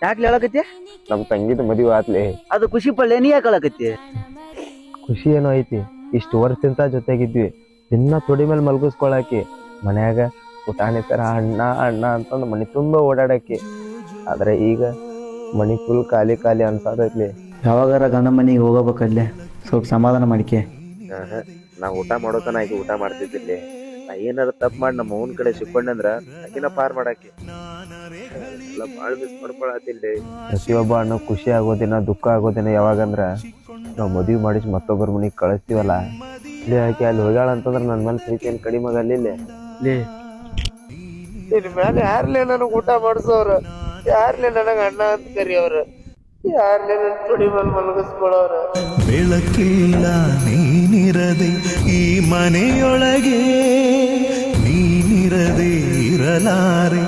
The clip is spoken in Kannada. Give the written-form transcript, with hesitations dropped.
ಯಾಕೆ ಹೇಳಕತ್ತಿ? ನಮ್ ತಂಗಿದ ಮದುವೆ ಆತ್ಲೆ. ಅದು ಖುಷಿ ಪಡ್ಲೆ, ನೀ ಯಾಕೆ ಹೇಳಕತ್ತಿ? ಖುಷಿ ಏನೋ ಐತಿ, ಇಷ್ಟು ವರ್ಷದಿಂದ ಜೊತೆಗಿದ್ವಿ. ದಿನ ತೊಡಿ ಮೇಲೆ ಮಲ್ಗಿಸ್ಕೊಳಕಿ, ಮನ್ಯಾಗ ಪುಟಾಣಿ ತರ ಅಣ್ಣ ಅಣ್ಣ ಅಂತಂದು ಮನಿ ತುಂಬಾ ಓಡಾಡಕಿ. ಆದ್ರೆ ಈಗ ಮನಿ ಫುಲ್ ಖಾಲಿ ಖಾಲಿ ಅನ್ಸಾದೈತ್ಲಿ. ಯಾವಾಗಾರ ಗಂಡ ಮನೆಗೆ ಹೋಗಬೇಕಲ್ಲೇ, ಸ್ವಲ್ಪ ಸಮಾಧಾನ ಮಾಡಿಕೆ. ನಾ ಊಟ ಮಾಡೋತನ ಆಕಿ ಊಟ ಮಾಡ್ತಿದ್ದಿರ್ಲಿ. ನಾ ಏನಾರ ತಪ್ಪು ಮಾಡಿ ನಮ್ಮ ಅವನ ಕಡೆ ಸಿಕ್ಕೊಂಡೆ ಅಂದ್ರ ಆಕಿನ ಪಾರ್ ಮಾಡಾಕಿ ಎಲ್ಲ ಬಾಳ ಮಿಸ್ ಮಾಡ್ಕೊಳತಿಲ್ರಿ. ಪ್ರತಿಯೊಬ್ಬ ಅಣ್ಣ ಖುಷಿ ಆಗೋದಿನ ದುಃಖ ಆಗೋದಿನ ಯಾವಾಗಂದ್ರ ನಾವ್ ಮದ್ವಿ ಮಾಡಿಸಿ ಮತ್ತೊಬ್ಬರ ಮನಿಗ್ ಕಳಿಸ್ತೀವಲ್ಲ, ಇಲ್ಲಿ ಆಕಿ ಅಲ್ಲಿ ಹೋಗ್ಯಾಳ ಅಂತಂದ್ರ ನನ್ ಮೇಲೆ ಪ್ರೀತಿ ಏನ್ ಕಡಿಮೆ ಆಗಲ್ಲ. ಇನ್ ಮ್ಯಾಲೆ ಯಾರ್ಲೇ ನನಗ್ ಊಟ ಮಾಡಿಸೋರ, ಯಾರ್ಲೇ ನನಗ ಅಣ್ಣ ಅಂತ ಕರಿಯವ್ರ, ಯಾರ್ಲೇ ನನ್ ತುಡಿ ಮೇಲೆ ಮಲಗಿಸ್ಕೊಳವ್ರ. ಬೆಳಕಿಲ್ಲ ನೀನಿರದೆ ಈ ಮನೆಯೊಳಗೆ, ನೀನಿರದೆ ಇರಲಾರೆ.